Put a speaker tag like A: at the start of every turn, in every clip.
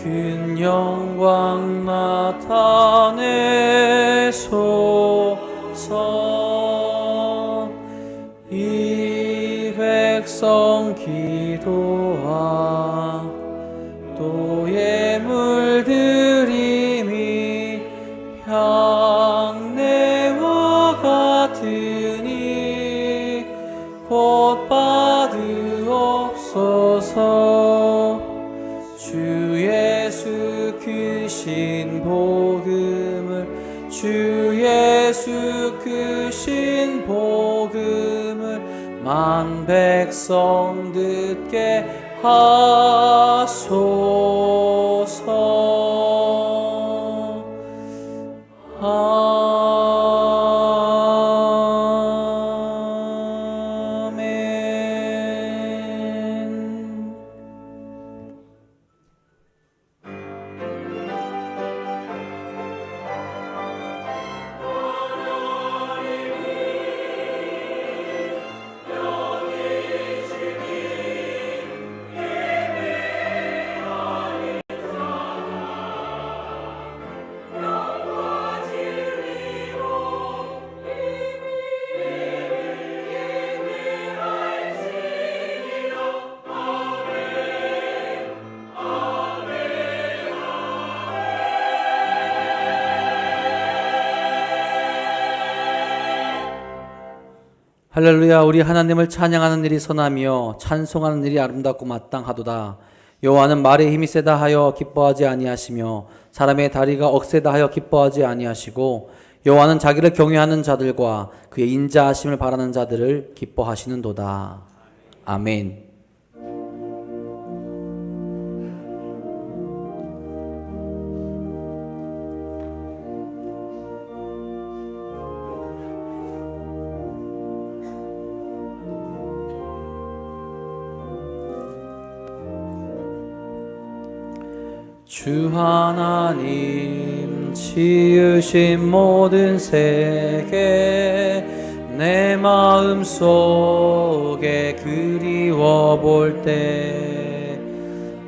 A: 큰 영광 나타내소서. 이 백성 기도와 또 예물 드림이 향내와 같으니 곧 받으옵소서. 주 예수 크신 복음을, 주 예수 크신 복음을 만 백성 듣게 하소서. 아멘. 할렐루야. 우리 하나님을 찬양하는 일이 선하며 찬송하는 일이 아름답고 마땅하도다. 여호와는 말에 힘이 세다 하여 기뻐하지 아니하시며 사람의 다리가 억세다 하여 기뻐하지 아니하시고 여호와는 자기를 경외하는 자들과 그의 인자하심을 바라는 자들을 기뻐하시는도다. 아멘. 주 하나님 지으신 모든 세계 내 마음 속에 그리워 볼 때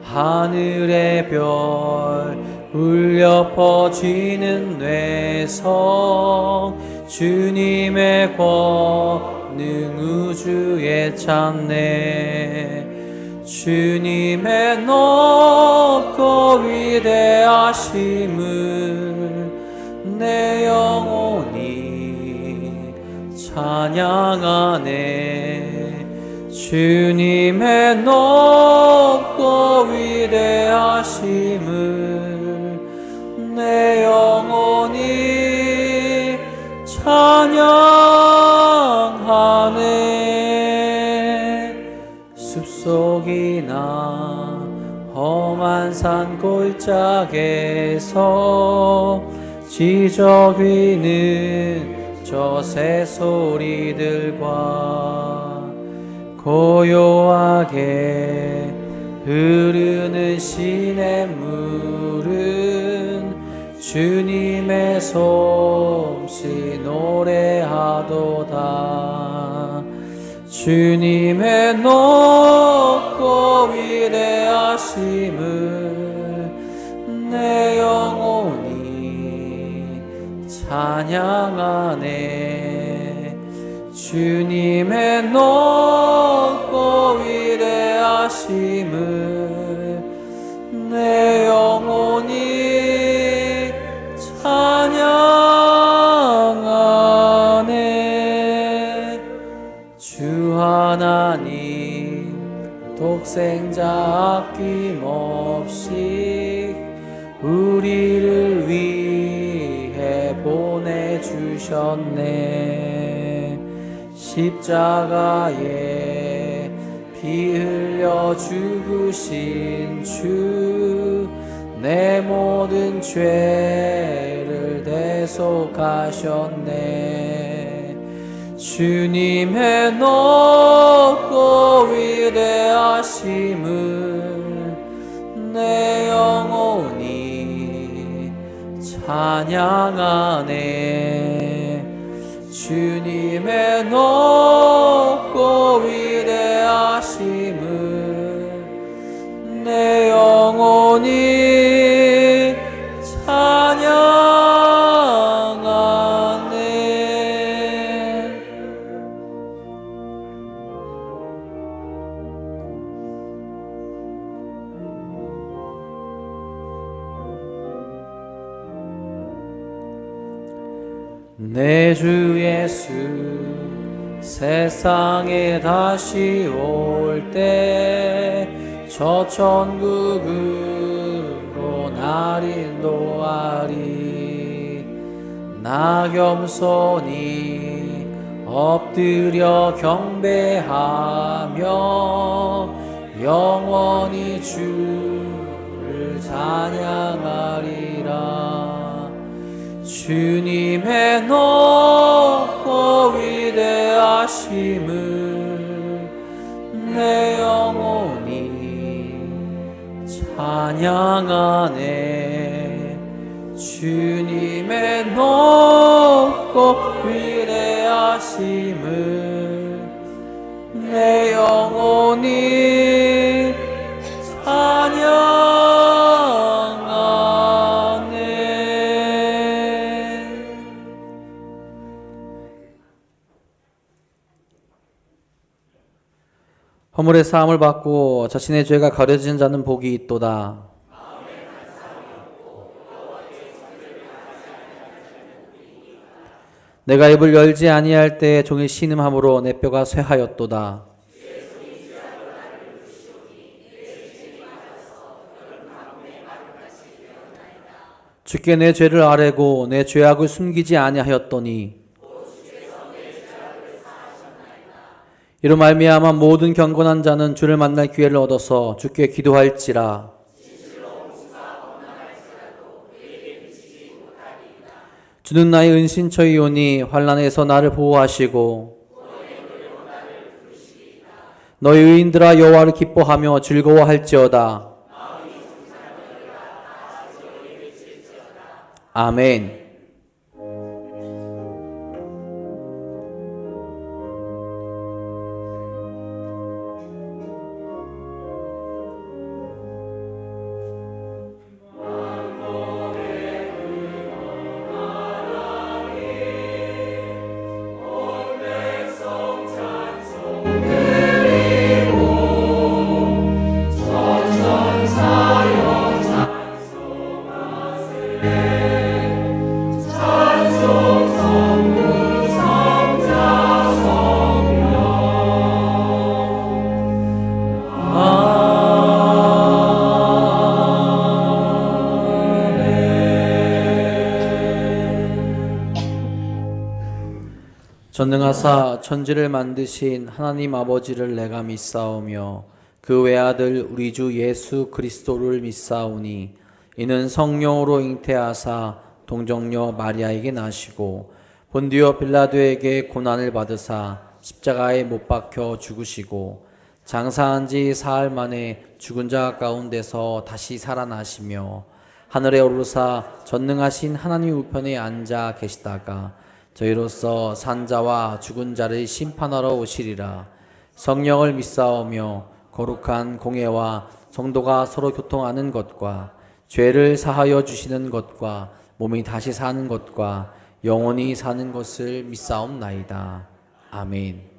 A: 하늘의 별 울려 퍼지는 뇌성 주님의 권능 우주에 찬네. 주님의 높고 위대하심을 내 영혼이 찬양하네. 주님의 높고 위대하심을 내 영혼이 찬양하네. 숲속이나 험한 산 골짜기에서 지저귀는 저 새소리들과 고요하게 흐르는 시냇물은 주님의 솜씨 노래하도다. 주님의 높고 위대하심을 내 영혼이 찬양하네. 주님의 높고 위대하심을 내 영혼이 찬양하네. 주 하나님 독생자 아낌없이 우리를 위해 보내주셨네. 십자가에 피 흘려 죽으신 주 내 모든 죄를 대속하셨네. 주님의 높고 위대하심을 내 영혼이 찬양하네. 주님의 높고 위대하심을 내 영혼이 내 주 예수 세상에 다시 올 때 저 천국으로 날 인도하리. 나 겸손히 엎드려 경배하며 영원히 주를 찬양하리라. 주님의 높고 위대하심을 내 영혼이 찬양하네. 주님의 높고 위대하심을 내 영혼이 찬양하네. 허물의 사함을 받고 자신의 죄가 가려진 자는 복이 있도다. 내가 입을 열지 아니할 때에 종일 신음함으로 내 뼈가 쇠하였도다. 주께 내 죄를 아뢰고 내 죄악을 숨기지 아니하였더니 이로 말미암아 모든 경건한 자는 주를 만날 기회를 얻어서 주께 기도할지라. 주는 나의 은신처이오니 환난에서 나를 보호하시고 너희 의인들아 여호와를 기뻐하며 즐거워할지어다. 아멘. 전능하사 천지를 만드신 하나님 아버지를 내가 믿사오며 그 외아들 우리 주 예수 그리스도를 믿사오니 이는 성령으로 잉태하사 동정녀 마리아에게 나시고 본디오 빌라도에게 고난을 받으사 십자가에 못 박혀 죽으시고 장사한 지 사흘 만에 죽은 자 가운데서 다시 살아나시며 하늘에 오르사 전능하신 하나님 우편에 앉아 계시다가 저희로서 산자와 죽은 자를 심판하러 오시리라. 성령을 믿사오며 거룩한 공예와 성도가 서로 교통하는 것과 죄를 사하여 주시는 것과 몸이 다시 사는 것과 영원히 사는 것을 믿사옵나이다. 아멘.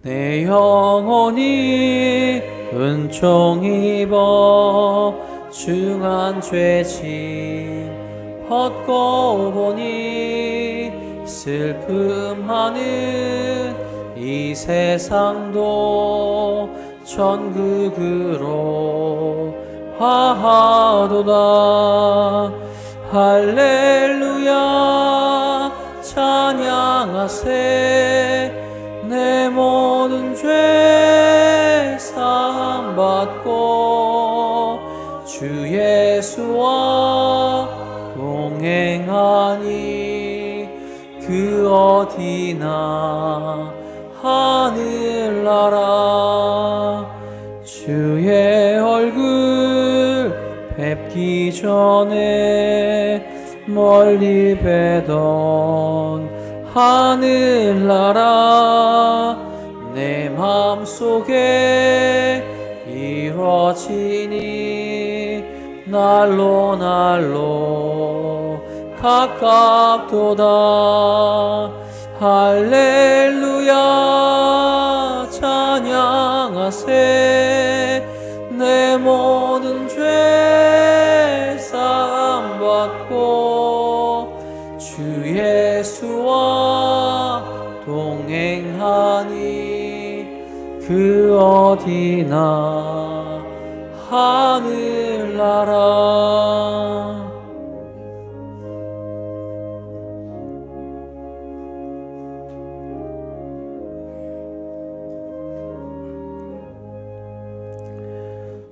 A: 내 영혼이 은총 입어 중한 죄짐 벗고 보니 슬픔 많은 이 세상도 천국으로 화하도다. 할렐루야 찬양하세. 내 모든 죄 사함받고 주 예수와 동행하니 그 어디나 하늘나라. 주의 얼굴 뵙기 전에 멀리 뵈던 하늘나라 내 맘속에 이루어지니 날로 날로 가깝도다. 할렐루야 찬양하세. 내 모든 죄 사함 받고 주 예수와 동행하니 그 어디나 하늘나라.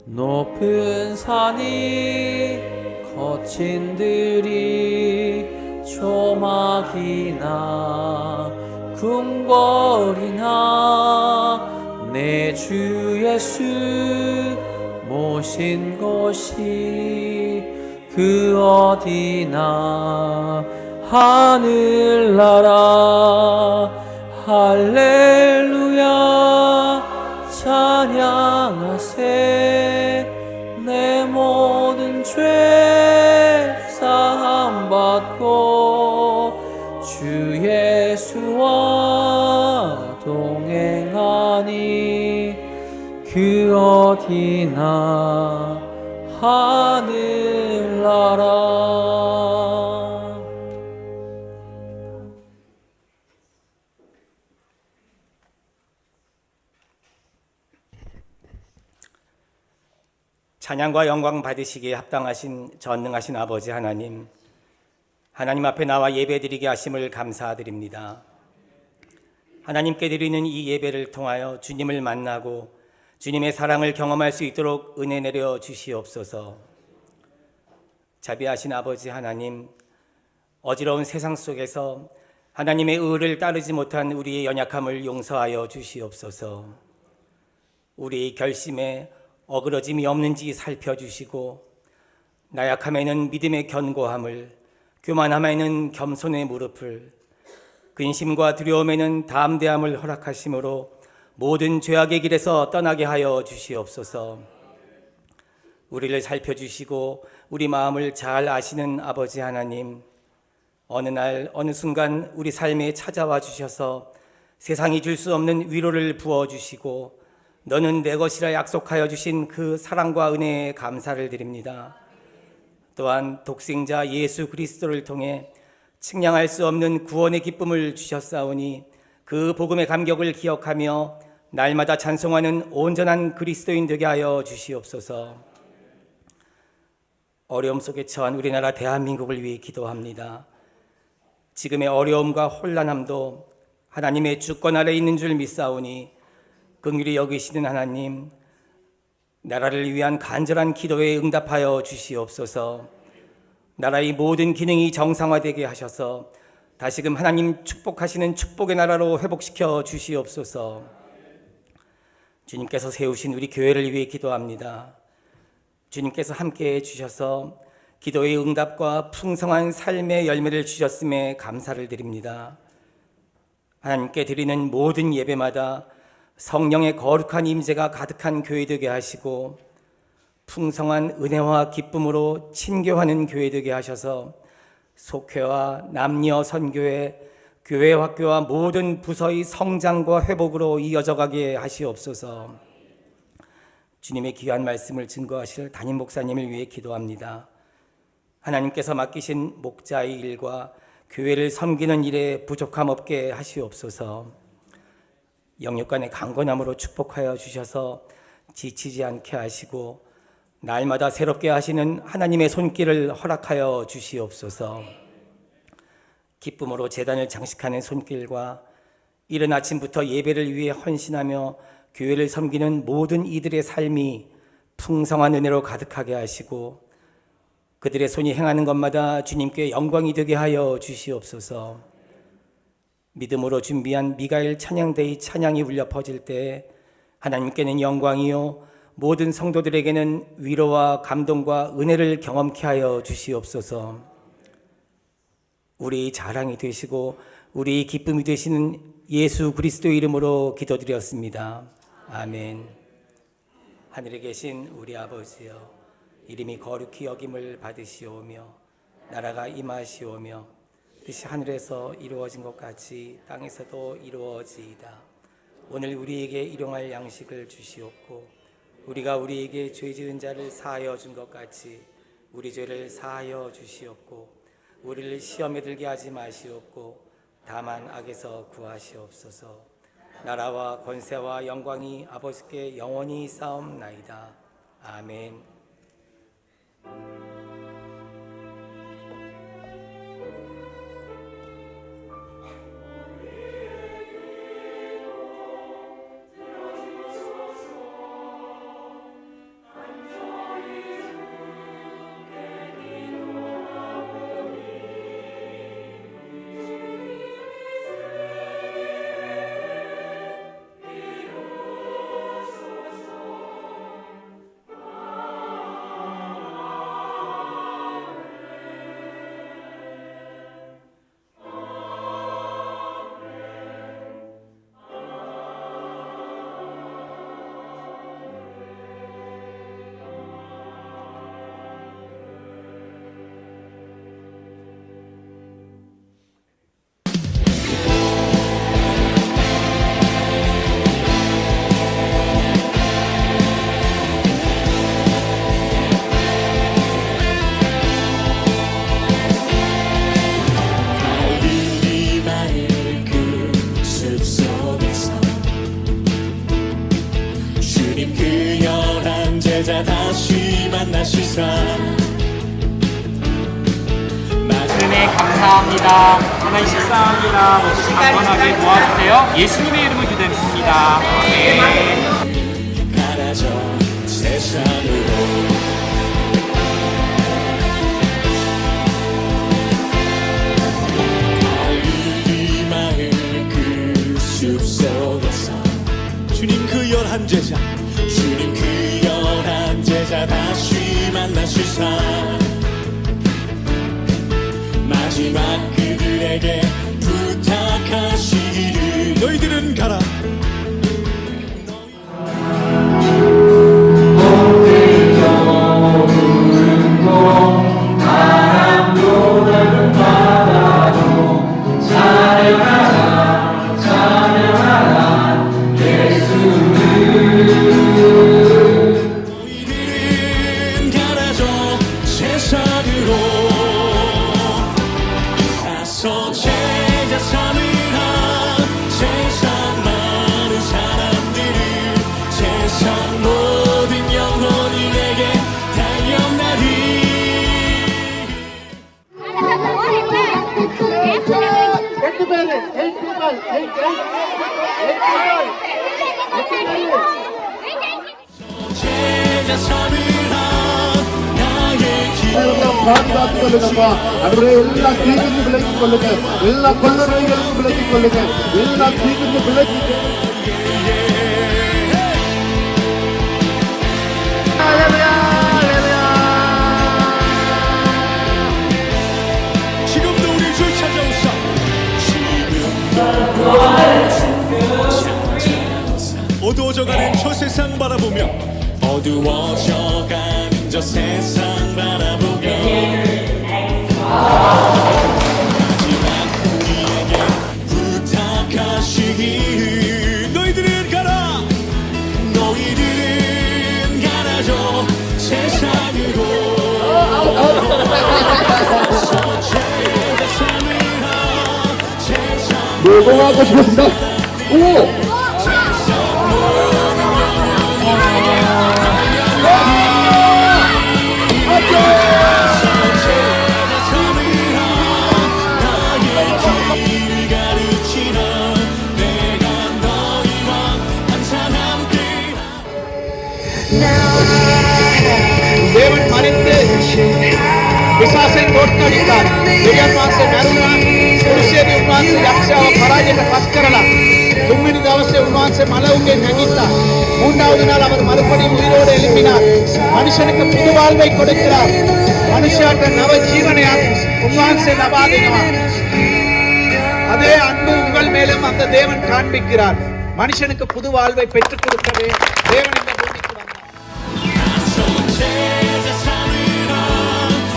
A: 높은 산이 거친 들이 조막이나 궁궐이나 내 주 예수 모신 곳이 그 어디나 하늘나라. 할렐루야 찬양하세. 내 모든 죄 사함 받고 주 예수와 동행하니 그 어디나 하늘나라.
B: 찬양과 영광 받으시기에 합당하신 전능하신 아버지 하나님, 하나님 앞에 나와 예배드리게 하심을 감사드립니다. 하나님께 드리는 이 예배를 통하여 주님을 만나고 주님의 사랑을 경험할 수 있도록 은혜 내려 주시옵소서. 자비하신 아버지 하나님, 어지러운 세상 속에서 하나님의 의를 따르지 못한 우리의 연약함을 용서하여 주시옵소서. 우리의 결심에 어그러짐이 없는지 살펴주시고, 나약함에는 믿음의 견고함을, 교만함에는 겸손의 무릎을, 근심과 두려움에는 담대함을 허락하심으로 모든 죄악의 길에서 떠나게 하여 주시옵소서. 우리를 살펴주시고 우리 마음을 잘 아시는 아버지 하나님, 어느 날 어느 순간 우리 삶에 찾아와 주셔서 세상이 줄 수 없는 위로를 부어주시고 너는 내 것이라 약속하여 주신 그 사랑과 은혜에 감사를 드립니다. 또한 독생자 예수 그리스도를 통해 측량할 수 없는 구원의 기쁨을 주셨사오니 그 복음의 감격을 기억하며 날마다 찬송하는 온전한 그리스도인 되게 하여 주시옵소서. 어려움 속에 처한 우리나라 대한민국을 위해 기도합니다. 지금의 어려움과 혼란함도 하나님의 주권 아래 있는 줄 믿사오니 긍휼히 여기시는 하나님, 나라를 위한 간절한 기도에 응답하여 주시옵소서. 나라의 모든 기능이 정상화되게 하셔서 다시금 하나님 축복하시는 축복의 나라로 회복시켜 주시옵소서. 주님께서 세우신 우리 교회를 위해 기도합니다. 주님께서 함께해 주셔서 기도의 응답과 풍성한 삶의 열매를 주셨음에 감사를 드립니다. 하나님께 드리는 모든 예배마다 성령의 거룩한 임재가 가득한 교회 되게 하시고 풍성한 은혜와 기쁨으로 친교하는 교회 되게 하셔서 속회와 남녀 선교회, 교회 학교와 모든 부서의 성장과 회복으로 이어져 가게 하시옵소서. 주님의 귀한 말씀을 증거하실 담임 목사님을 위해 기도합니다. 하나님께서 맡기신 목자의 일과 교회를 섬기는 일에 부족함 없게 하시옵소서. 영육간의 강건함으로 축복하여 주셔서 지치지 않게 하시고 날마다 새롭게 하시는 하나님의 손길을 허락하여 주시옵소서. 기쁨으로 제단을 장식하는 손길과 이른 아침부터 예배를 위해 헌신하며 교회를 섬기는 모든 이들의 삶이 풍성한 은혜로 가득하게 하시고 그들의 손이 행하는 것마다 주님께 영광이 되게 하여 주시옵소서. 믿음으로 준비한 미가엘 찬양대의 찬양이 울려 퍼질 때 하나님께는 영광이요 모든 성도들에게는 위로와 감동과 은혜를 경험케 하여 주시옵소서. 우리의 자랑이 되시고 우리의 기쁨이 되시는 예수 그리스도의 이름으로 기도드렸습니다. 아멘. 하늘에 계신 우리 아버지여, 이름이 거룩히 여김을 받으시오며 나라가 임하시오며 뜻이 하늘에서 이루어진 것 같이 땅에서도 이루어지이다. 오늘 우리에게 일용할 양식을 주시옵고 우리가 우리에게 죄 지은 자를 사하여 준 것 같이 우리 죄를 사하여 주시옵고 우리를 시험에 들게 하지 마시옵고 다만 악에서 구하시옵소서. 나라와 권세와 영광이 아버지께 영원히 싸움나이다. 아멘.
C: 제자 다시 만나시사
D: 은혜 감사합니다. 하나님 식사합니다. 모두 강건하게 모아주세요. 예수님의 이름을 기도했습니다. 아멘.
C: 가라져 세상으로 갈릴리 마을 그 숲속에서 주님 그 11제자 주님 그 11제자 다시 만나시사 마지막 그들에게 부탁하시기를 너희들은 가라 제자 삼으라 세상 많은 사람들을 세상 모든 영혼이 내게 달려나리 제자 삼으라 나의 길
E: பாதுகாத்துக் அவருடைய எல்லா தீங்கிருந்து விலக்கிக் கொள்ளுங்க எல்லா கொள்ளநோய்களும் விலக்கிக் கொள்ளுங்க எல்லா தீங்கிருந்து விலக்கி
C: 지금도 우리 주 찾아오사 지금도 어두워져가는 저 세상 바라보며 어두워져가는 저 세상 바라보며 마지막 우리에게 부탁하시길 너희들은 가라 너희들은 가라죠 세상으로 제자 삼으라 세상
E: 노동하고 싶었습니다. 오!
F: தேவன் மறித்து பிசாசை தோற்கடித்தார் දෙවියන් වහන්සේ මැරුණා කුරුසයේ උන්වහන්සේ යක්ෂයාව පරාජයට පත් කරලා තුන්වෙනි දවසේ උන්වහන්සේ මලවුන්ගේ නැගිට්ටා மூன்றாவது நாள் அவர் மறுபடியும் உயிரோடு எழுப்பினார் மனுஷனுக்கு புது வாழ்வை கொடுக்கிறார் மனுஷாட்ட நவ ஜீவனை உன்வான்சே லபா දෙනවා அதே அன்பு உங்கள் மேலும் அந்த தேவன் காண்பிக்கிறார் மனுஷனுக்கு புது வாழ்வை பெற்றுக் கொடுக்கவே தேவன் இந்த பூமிக்கு வந்தார்
C: 제자상이라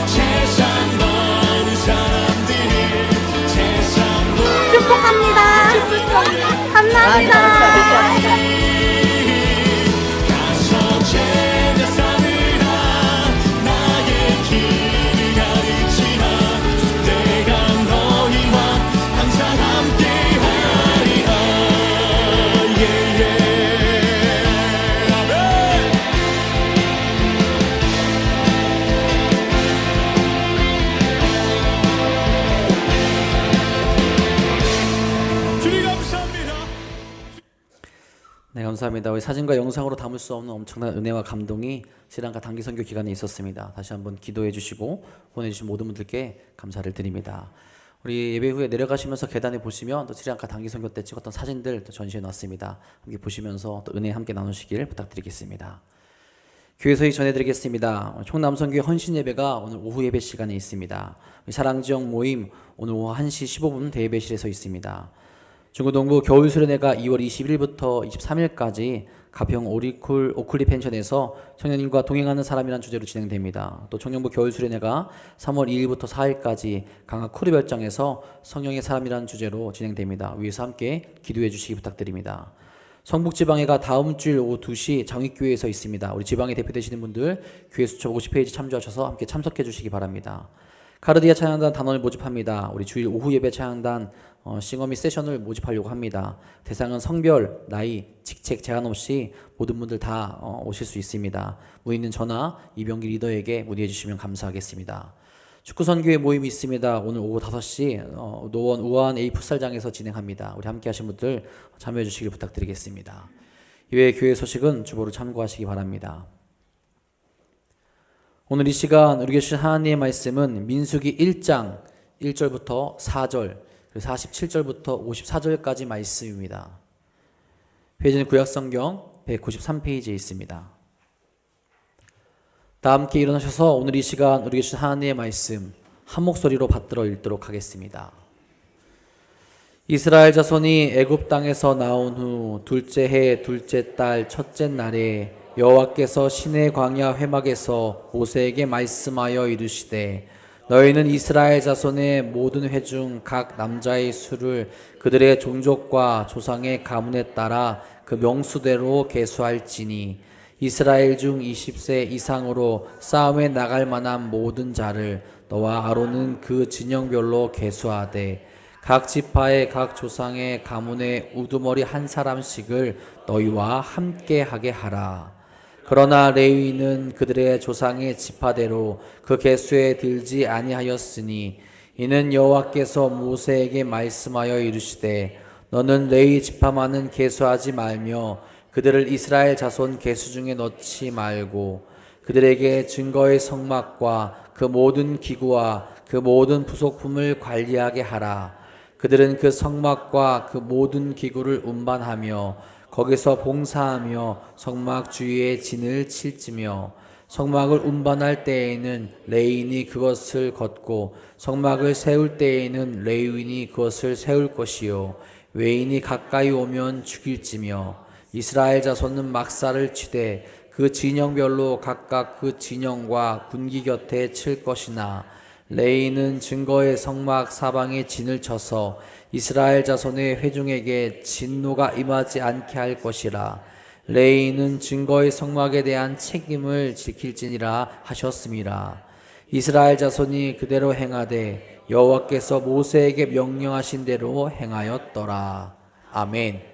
C: 세상 많은 사람들이 세상
G: 축복합니다. 감사합니다.
C: 가서 제자상이라 나의 길을 가르치라 내가 너희와 항상 함께하리라 예예 아멘 주님 감사합니다.
A: 네, 감사합니다. 우리 사진과 영상으로 담을 수 없는 엄청난 은혜와 감동이 스리랑카 단기 선교 기간에 있었습니다. 다시 한번 기도해 주시고 후원해 주신 모든 분들께 감사를 드립니다. 우리 예배 후에 내려가시면서 계단에 보시면 또 스리랑카 단기 선교 때 찍었던 사진들 또 전시해 놨습니다. 함께 보시면서 또 은혜 함께 나누시길 부탁드리겠습니다. 교회 소식 전해드리겠습니다. 총남선교회 헌신 예배가 오늘 오후 예배 시간에 있습니다. 사랑지역 모임 오늘 오후 1시 15분 대예배실에서 있습니다. 중구동부 겨울수련회가 2월 21일부터 23일까지 가평 오클리 펜션에서 청년님과 동행하는 사람이라는 주제로 진행됩니다. 또 청년부 겨울수련회가 3월 2일부터 4일까지 강화 쿠르별장에서 성령의 사람이라는 주제로 진행됩니다. 위에서 함께 기도해 주시기 부탁드립니다. 성북지방회가 다음 주일 오후 2시 장윗교회에서 있습니다. 우리 지방에 대표되시는 분들 교회 수첩 50페이지 참조하셔서 함께 참석해 주시기 바랍니다. 카르디아 찬양단 단원을 모집합니다. 우리 주일 오후 예배 찬양단 싱어미 세션을 모집하려고 합니다. 대상은 성별, 나이, 직책 제한 없이 모든 분들 다 오실 수 있습니다. 문의는 전화 이병기 리더에게 문의해 주시면 감사하겠습니다. 축구선교회 모임이 있습니다. 오늘 오후 5시 노원 우아한 A 풋살장에서 진행합니다. 우리 함께 하신 분들 참여해 주시길 부탁드리겠습니다. 이외의 교회 소식은 주보를 참고하시기 바랍니다. 오늘 이 시간 우리 주신 하나님의 말씀은 민수기 1장 1절부터 4절 그리고 47절부터 54절까지 말씀입니다. 페이지는 구약성경 193페이지에 있습니다. 다 함께 일어나셔서 오늘 이 시간 우리 주신 하나님의 말씀 한 목소리로 받들어 읽도록 하겠습니다. 이스라엘 자손이 애굽 땅에서 나온 후 둘째 해 둘째 달 첫째 날에 여호와께서 시내 광야 회막에서 모세에게 말씀하여 이르시되 너희는 이스라엘 자손의 모든 회 중 각 남자의 수를 그들의 종족과 조상의 가문에 따라 그 명수대로 계수할지니 이스라엘 중 20세 이상으로 싸움에 나갈 만한 모든 자를 너와 아론은 그 진영별로 계수하되 각 지파의 각 조상의 가문의 우두머리 한 사람씩을 너희와 함께하게 하라. 그러나 레위인은 그들의 조상의 지파대로 그 계수에 들지 아니하였으니 이는 여호와께서 모세에게 말씀하여 이르시되 너는 레위 지파만은 계수하지 말며 그들을 이스라엘 자손 계수 중에 넣지 말고 그들에게 증거의 성막과 그 모든 기구와 그 모든 부속품을 관리하게 하라. 그들은 그 성막과 그 모든 기구를 운반하며 거기서 봉사하며 성막 주위에 진을 칠지며 성막을 운반할 때에는 레위인이 그것을 걷고 성막을 세울 때에는 레위인이 그것을 세울 것이요 외인이 가까이 오면 죽일지며 이스라엘 자손은 막사를 치되 그 진영별로 각각 그 진영과 군기 곁에 칠 것이나 레위인은 증거의 성막 사방에 진을 쳐서 이스라엘 자손의 회중에게 진노가 임하지 않게 할 것이라. 레위인은 증거의 성막에 대한 책임을 지킬지니라 하셨음이라. 이스라엘 자손이 그대로 행하되 여호와께서 모세에게 명령하신 대로 행하였더라. 아멘.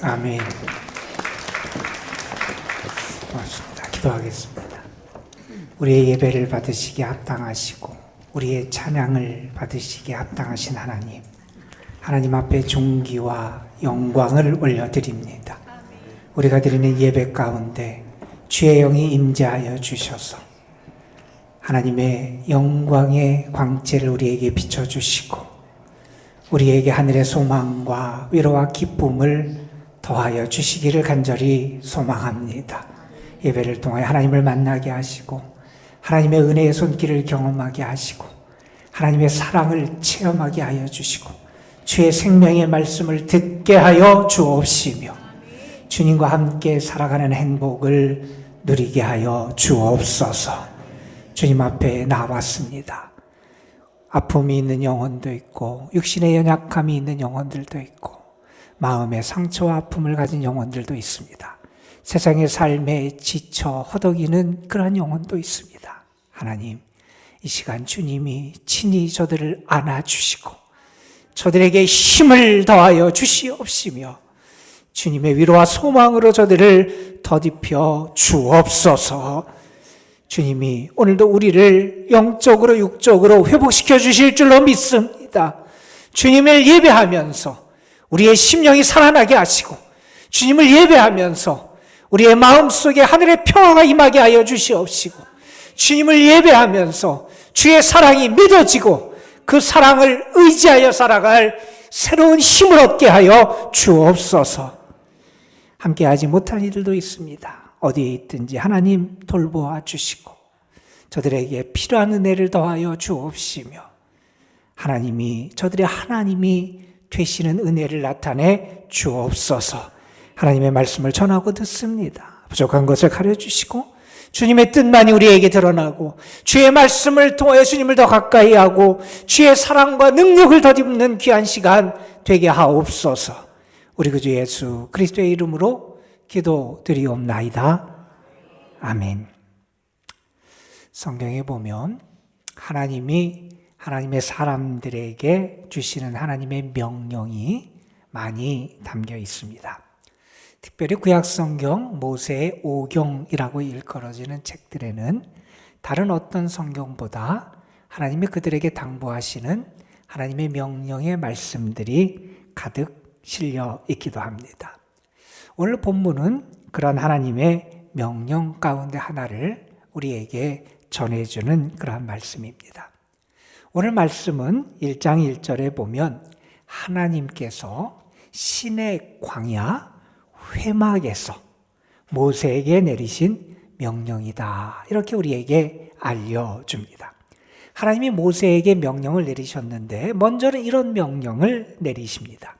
H: 아멘. 고맙습니다. 기도하겠습니다. 우리의 예배를 받으시기에 합당하시고 우리의 찬양을 받으시기에 합당하신 하나님, 하나님 앞에 존귀와 영광을 올려드립니다. 우리가 드리는 예배 가운데 주의 영이 임재하여 주셔서 하나님의 영광의 광채를 우리에게 비춰주시고 우리에게 하늘의 소망과 위로와 기쁨을 더하여 주시기를 간절히 소망합니다. 예배를 통하여 하나님을 만나게 하시고 하나님의 은혜의 손길을 경험하게 하시고 하나님의 사랑을 체험하게 하여 주시고 주의 생명의 말씀을 듣게 하여 주옵시며 주님과 함께 살아가는 행복을 누리게 하여 주옵소서. 주님 앞에 나왔습니다. 아픔이 있는 영혼도 있고 육신의 연약함이 있는 영혼들도 있고 마음의 상처와 아픔을 가진 영혼들도 있습니다. 세상의 삶에 지쳐 허덕이는 그러한 영혼도 있습니다. 하나님, 이 시간 주님이 친히 저들을 안아주시고 저들에게 힘을 더하여 주시옵시며 주님의 위로와 소망으로 저들을 더딥혀 주옵소서. 주님이 오늘도 우리를 영적으로 육적으로 회복시켜 주실 줄로 믿습니다. 주님을 예배하면서 우리의 심령이 살아나게 하시고 주님을 예배하면서 우리의 마음속에 하늘의 평화가 임하게 하여 주시옵시고 주님을 예배하면서 주의 사랑이 믿어지고 그 사랑을 의지하여 살아갈 새로운 힘을 얻게 하여 주옵소서. 함께하지 못한 이들도 있습니다. 어디에 있든지 하나님 돌보아 주시고 저들에게 필요한 은혜를 더하여 주옵시며 하나님이 저들의 하나님이 되시는 은혜를 나타내 주옵소서. 하나님의 말씀을 전하고 듣습니다. 부족한 것을 가려주시고 주님의 뜻만이 우리에게 드러나고 주의 말씀을 통하여 주님을 더 가까이 하고 주의 사랑과 능력을 덧입는 귀한 시간 되게 하옵소서. 우리 구주 예수 그리스도의 이름으로 기도드리옵나이다. 아멘. 성경에 보면 하나님이 하나님의 사람들에게 주시는 하나님의 명령이 많이 담겨 있습니다. 특별히 구약성경 모세의 오경이라고 일컬어지는 책들에는 다른 어떤 성경보다 하나님이 그들에게 당부하시는 하나님의 명령의 말씀들이 가득 실려 있기도 합니다. 오늘 본문은 그런 하나님의 명령 가운데 하나를 우리에게 전해주는 그러한 말씀입니다. 오늘 말씀은 1장 1절에 보면 하나님께서 시내 광야 회막에서 모세에게 내리신 명령이다. 이렇게 우리에게 알려줍니다. 하나님이 모세에게 명령을 내리셨는데 먼저는 이런 명령을 내리십니다.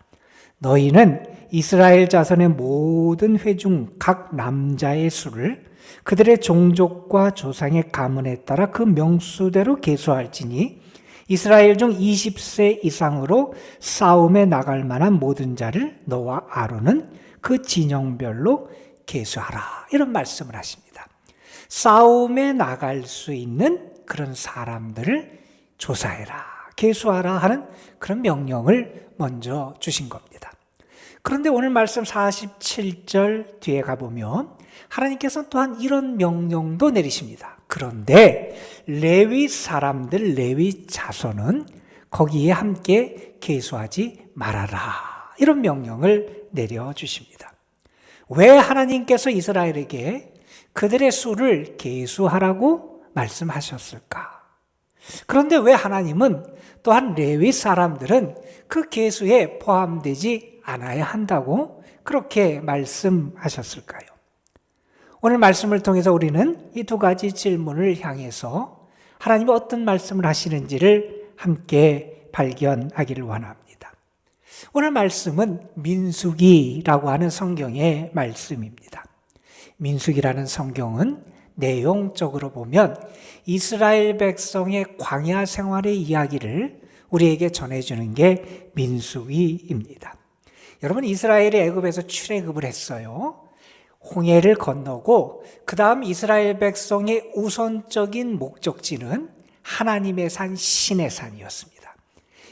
H: 너희는 이스라엘 자손의 모든 회중 각 남자의 수를 그들의 종족과 조상의 가문에 따라 그 명수대로 계수할지니 이스라엘 중 20세 이상으로 싸움에 나갈 만한 모든 자를 너와 아론은 그 진영별로 계수하라. 이런 말씀을 하십니다. 싸움에 나갈 수 있는 그런 사람들을 조사해라, 계수하라 하는 그런 명령을 먼저 주신 겁니다. 그런데 오늘 말씀 47절 뒤에 가보면 하나님께서 또한 이런 명령도 내리십니다. 그런데 레위 사람들, 레위 자손은 거기에 함께 계수하지 말아라. 이런 명령을 내려주십니다. 왜 하나님께서 이스라엘에게 그들의 수를 계수하라고 말씀하셨을까? 그런데 왜 하나님은 또한 레위 사람들은 그 계수에 포함되지 않아야 한다고 그렇게 말씀하셨을까요? 오늘 말씀을 통해서 우리는 이 두 가지 질문을 향해서 하나님이 어떤 말씀을 하시는지를 함께 발견하기를 원합니다. 오늘 말씀은 민수기라고 하는 성경의 말씀입니다. 민수기라는 성경은 내용적으로 보면 이스라엘 백성의 광야 생활의 이야기를 우리에게 전해주는 게 민수기입니다. 여러분, 이스라엘이 애굽에서 출애굽을 했어요. 홍해를 건너고 그 다음 이스라엘 백성의 우선적인 목적지는 하나님의 산 시내산이었습니다.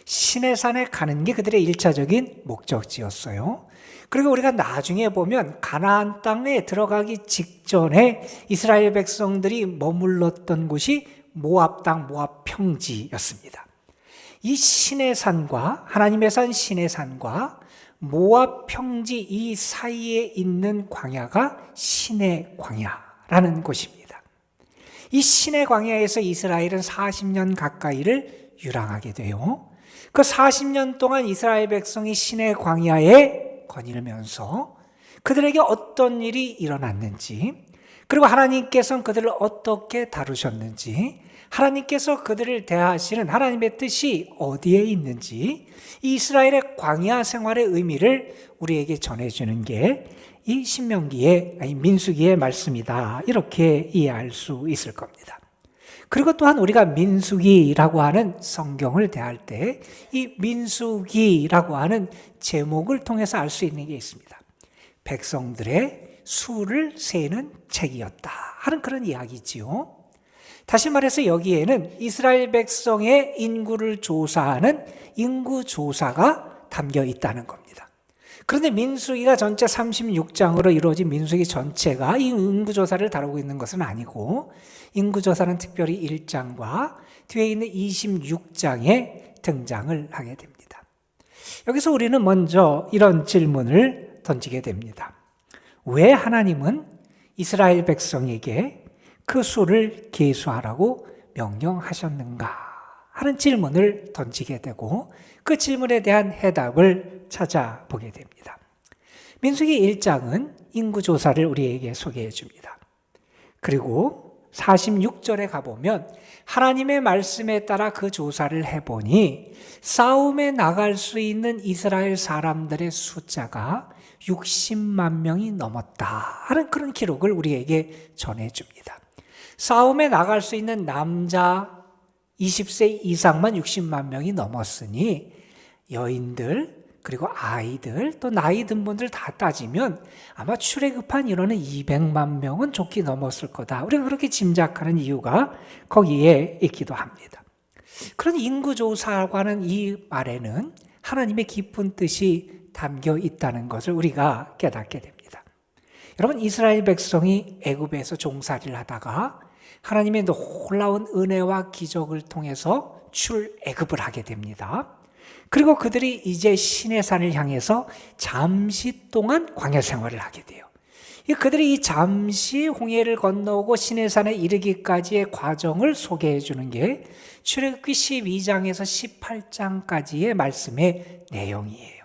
H: 시내산에 가는 게 그들의 1차적인 목적지였어요. 그리고 우리가 나중에 보면 가나안 땅에 들어가기 직전에 이스라엘 백성들이 머물렀던 곳이 모압 땅, 모압 평지였습니다. 이 시내산과 하나님의 산 시내산과 모압 평지 이 사이에 있는 광야가 시내 광야라는 곳입니다. 이 시내 광야에서 이스라엘은 40년 가까이를 유랑하게 돼요. 그 40년 동안 이스라엘 백성이 시내 광야에 거닐면서 그들에게 어떤 일이 일어났는지, 그리고 하나님께서는 그들을 어떻게 다루셨는지, 하나님께서 그들을 대하시는 하나님의 뜻이 어디에 있는지, 이 이스라엘의 광야 생활의 의미를 우리에게 전해주는 게 이 신명기의, 아니 민수기의 말씀이다, 이렇게 이해할 수 있을 겁니다. 그리고 또한 우리가 민수기라고 하는 성경을 대할 때 이 민수기라고 하는 제목을 통해서 알 수 있는 게 있습니다. 백성들의 수를 세는 책이었다 하는 그런 이야기지요. 다시 말해서 여기에는 이스라엘 백성의 인구를 조사하는 인구조사가 담겨 있다는 겁니다. 그런데 민수기가 전체 36장으로 이루어진 민수기 전체가 이 인구조사를 다루고 있는 것은 아니고, 인구조사는 특별히 1장과 뒤에 있는 26장에 등장을 하게 됩니다. 여기서 우리는 먼저 이런 질문을 던지게 됩니다. 왜 하나님은 이스라엘 백성에게 그 수를 계수하라고 명령하셨는가 하는 질문을 던지게 되고, 그 질문에 대한 해답을 찾아보게 됩니다. 민수기 1장은 인구조사를 우리에게 소개해 줍니다. 그리고 46절에 가보면 하나님의 말씀에 따라 그 조사를 해보니 싸움에 나갈 수 있는 이스라엘 사람들의 숫자가 60만 명이 넘었다 하는 그런 기록을 우리에게 전해줍니다. 싸움에 나갈 수 있는 남자 20세 이상만 60만 명이 넘었으니 여인들 그리고 아이들 또 나이 든 분들 다 따지면 아마 출애굽한 인원은 200만 명은 좋게 넘었을 거다. 우리가 그렇게 짐작하는 이유가 거기에 있기도 합니다. 그런 인구조사하는 이 말에는 하나님의 깊은 뜻이 담겨 있다는 것을 우리가 깨닫게 됩니다. 여러분, 이스라엘 백성이 애굽에서 종살이를 하다가 하나님의 놀라운 은혜와 기적을 통해서 출애굽을 하게 됩니다. 그리고 그들이 이제 시내산을 향해서 잠시 동안 광야 생활을 하게 돼요. 그들이 이 잠시 홍해를 건너고 시내산에 이르기까지의 과정을 소개해 주는 게 출애굽기 12장에서 18장까지의 말씀의 내용이에요.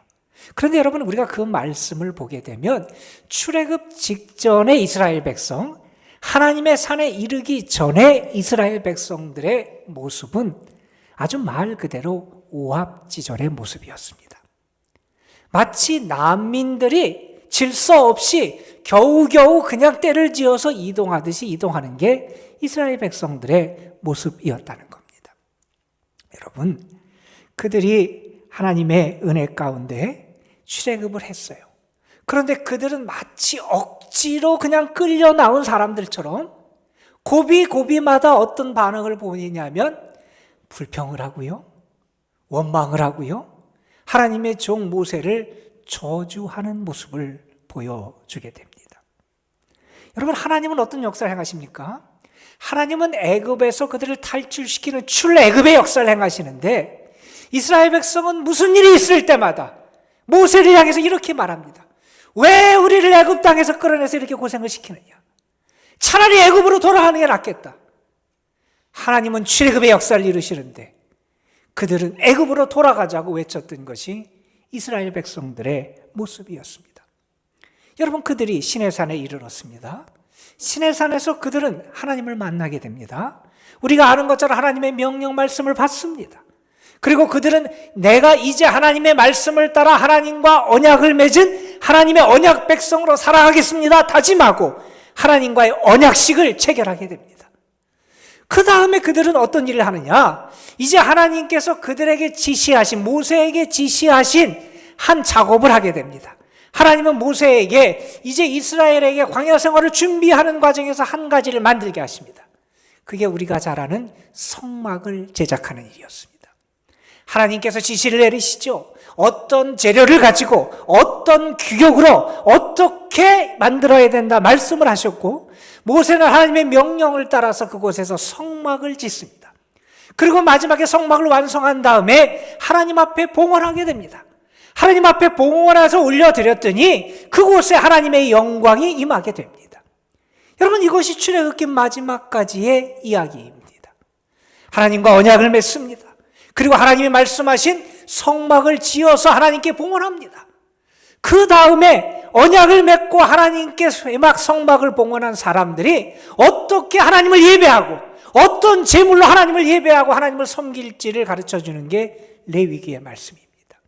H: 그런데 여러분, 우리가 그 말씀을 보게 되면 출애굽 직전에 이스라엘 백성, 하나님의 산에 이르기 전에 이스라엘 백성들의 모습은 아주 말 그대로 오합지졸의 모습이었습니다. 마치 난민들이 질서 없이 겨우겨우 그냥 때를 지어서 이동하듯이 이동하는 게 이스라엘 백성들의 모습이었다는 겁니다. 여러분, 그들이 하나님의 은혜 가운데 출애굽을 했어요. 그런데 그들은 마치 억지로 그냥 끌려 나온 사람들처럼 고비고비마다 어떤 반응을 보이냐면 불평을 하고요, 원망을 하고요, 하나님의 종 모세를 저주하는 모습을 보여주게 됩니다. 여러분, 하나님은 어떤 역사를 행하십니까? 하나님은 애굽에서 그들을 탈출시키는 출애굽의 역사를 행하시는데, 이스라엘 백성은 무슨 일이 있을 때마다 모세를 향해서 이렇게 말합니다. 왜 우리를 애굽 땅에서 끌어내서 이렇게 고생을 시키느냐? 차라리 애굽으로 돌아가는 게 낫겠다. 하나님은 출애굽의 역사를 이루시는데 그들은 애굽으로 돌아가자고 외쳤던 것이 이스라엘 백성들의 모습이었습니다. 여러분, 그들이 시내산에 이르렀습니다. 시내산에서 그들은 하나님을 만나게 됩니다. 우리가 아는 것처럼 하나님의 명령 말씀을 받습니다. 그리고 그들은 내가 이제 하나님의 말씀을 따라 하나님과 언약을 맺은 하나님의 언약 백성으로 살아가겠습니다 다짐하고 하나님과의 언약식을 체결하게 됩니다. 그 다음에 그들은 어떤 일을 하느냐? 이제 하나님께서 그들에게 지시하신, 모세에게 지시하신 한 작업을 하게 됩니다. 하나님은 모세에게 이제 이스라엘에게 광야 생활을 준비하는 과정에서 한 가지를 만들게 하십니다. 그게 우리가 잘 아는 성막을 제작하는 일이었습니다. 하나님께서 지시를 내리시죠. 어떤 재료를 가지고 어떤 규격으로 어떻게 만들어야 된다 말씀을 하셨고, 모세는 하나님의 명령을 따라서 그곳에서 성막을 짓습니다. 그리고 마지막에 성막을 완성한 다음에 하나님 앞에 봉헌하게 됩니다. 하나님 앞에 봉헌해서 올려드렸더니 그곳에 하나님의 영광이 임하게 됩니다. 여러분, 이것이 출애굽기 마지막까지의 이야기입니다. 하나님과 언약을 맺습니다. 그리고 하나님이 말씀하신 성막을 지어서 하나님께 봉헌합니다. 그 다음에 언약을 맺고 하나님께 막 성막을 봉헌한 사람들이 어떻게 하나님을 예배하고 어떤 제물로 하나님을 예배하고 하나님을 섬길지를 가르쳐주는 게 레위기의 말씀입니다.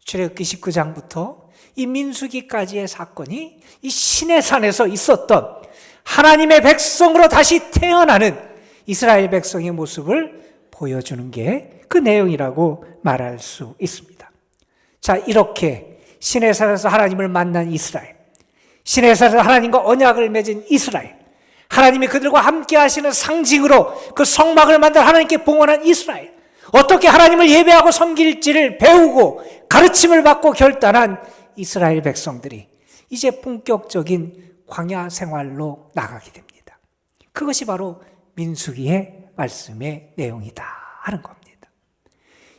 H: 출애굽기 19장부터 이 민수기까지의 사건이 이 시내산에서 있었던 하나님의 백성으로 다시 태어나는 이스라엘 백성의 모습을 보여주는 게 그 내용이라고 말할 수 있습니다. 자, 이렇게 시내산에서 하나님을 만난 이스라엘, 시내산에서 하나님과 언약을 맺은 이스라엘, 하나님이 그들과 함께 하시는 상징으로 그 성막을 만들 하나님께 봉헌한 이스라엘, 어떻게 하나님을 예배하고 섬길지를 배우고 가르침을 받고 결단한 이스라엘 백성들이 이제 본격적인 광야 생활로 나가게 됩니다. 그것이 바로 민수기의 말씀의 내용이다 하는 겁니다.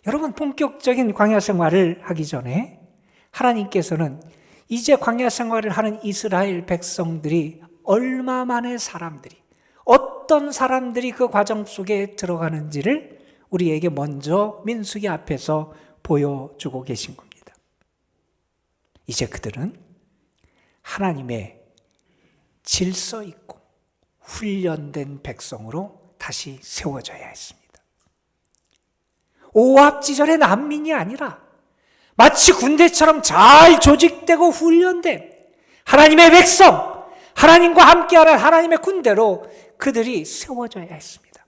H: 여러분, 본격적인 광야 생활을 하기 전에 하나님께서는 이제 광야 생활을 하는 이스라엘 백성들이 얼마만의 사람들이, 어떤 사람들이 그 과정 속에 들어가는지를 우리에게 먼저 민수기 앞에서 보여주고 계신 겁니다. 이제 그들은 하나님의 질서 있고 훈련된 백성으로 다시 세워져야 했습니다. 오합지졸의 난민이 아니라 마치 군대처럼 잘 조직되고 훈련된 하나님의 백성, 하나님과 함께하는 하나님의 군대로 그들이 세워져야 했습니다.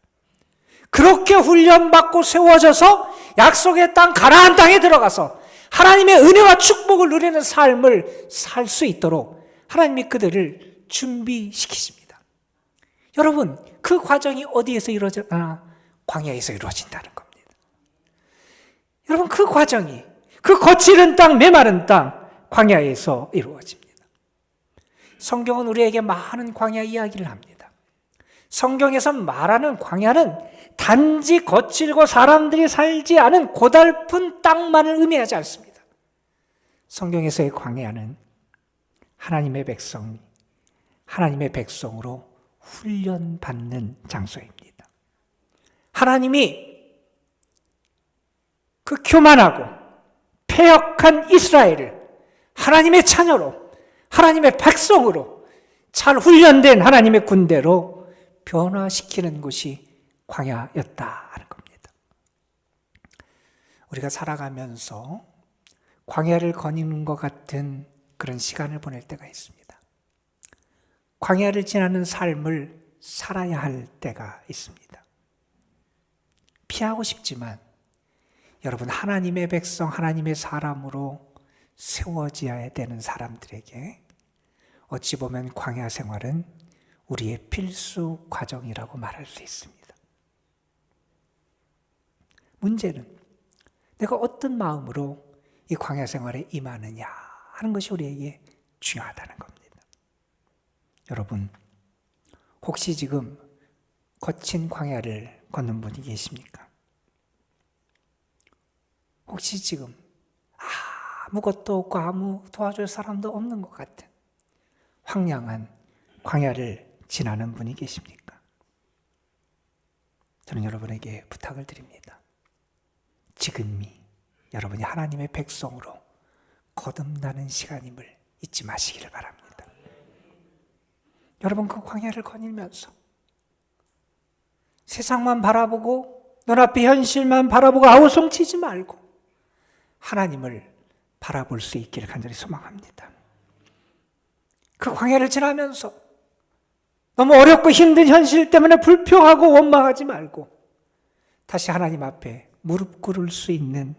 H: 그렇게 훈련받고 세워져서 약속의 땅 가나안 땅에 들어가서 하나님의 은혜와 축복을 누리는 삶을 살 수 있도록 하나님이 그들을 준비시키십니다. 여러분, 그 과정이 어디에서 이루어지나? 광야에서 이루어진다는 겁니다. 여러분, 그 과정이, 그 거칠은 땅, 메마른 땅, 광야에서 이루어집니다. 성경은 우리에게 많은 광야 이야기를 합니다. 성경에서 말하는 광야는 단지 거칠고 사람들이 살지 않은 고달픈 땅만을 의미하지 않습니다. 성경에서의 광야는 하나님의 백성이 하나님의 백성으로 훈련받는 장소입니다. 하나님이 그 교만하고 패역한 이스라엘을 하나님의 자녀로, 하나님의 백성으로 잘 훈련된 하나님의 군대로 변화시키는 곳이 광야였다 하는 겁니다. 우리가 살아가면서 광야를 거니는 것 같은 그런 시간을 보낼 때가 있습니다. 광야를 지나는 삶을 살아야 할 때가 있습니다. 피하고 싶지만 여러분, 하나님의 백성, 하나님의 사람으로 세워져야 되는 사람들에게 어찌 보면 광야 생활은 우리의 필수 과정이라고 말할 수 있습니다. 문제는 내가 어떤 마음으로 이 광야 생활에 임하느냐 하는 것이 우리에게 중요하다는 겁니다. 여러분, 혹시 지금 거친 광야를 걷는 분이 계십니까? 혹시 지금 아무것도 없고 아무 도와줄 사람도 없는 것 같은 황량한 광야를 지나는 분이 계십니까? 저는 여러분에게 부탁을 드립니다. 지금이 여러분이 하나님의 백성으로 거듭나는 시간임을 잊지 마시기를 바랍니다. 여러분, 그 광야를 거닐면서 세상만 바라보고 눈앞의 현실만 바라보고 아우성치지 말고 하나님을 바라볼 수 있기를 간절히 소망합니다. 그 광야를 지나면서 너무 어렵고 힘든 현실 때문에 불평하고 원망하지 말고 다시 하나님 앞에 무릎 꿇을 수 있는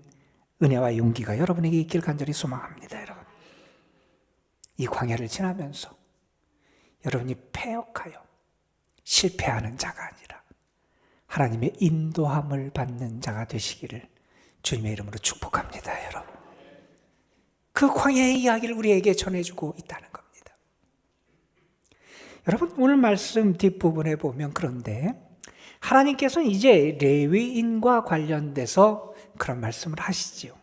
H: 은혜와 용기가 여러분에게 있기를 간절히 소망합니다. 여러분, 이 광야를 지나면서 여러분이 패역하여 실패하는 자가 아니라 하나님의 인도함을 받는 자가 되시기를 주님의 이름으로 축복합니다, 여러분. 그 광야의 이야기를 우리에게 전해주고 있다는 겁니다. 여러분, 오늘 말씀 뒷부분에 보면 그런데 하나님께서는 이제 레위인과 관련돼서 그런 말씀을 하시지요.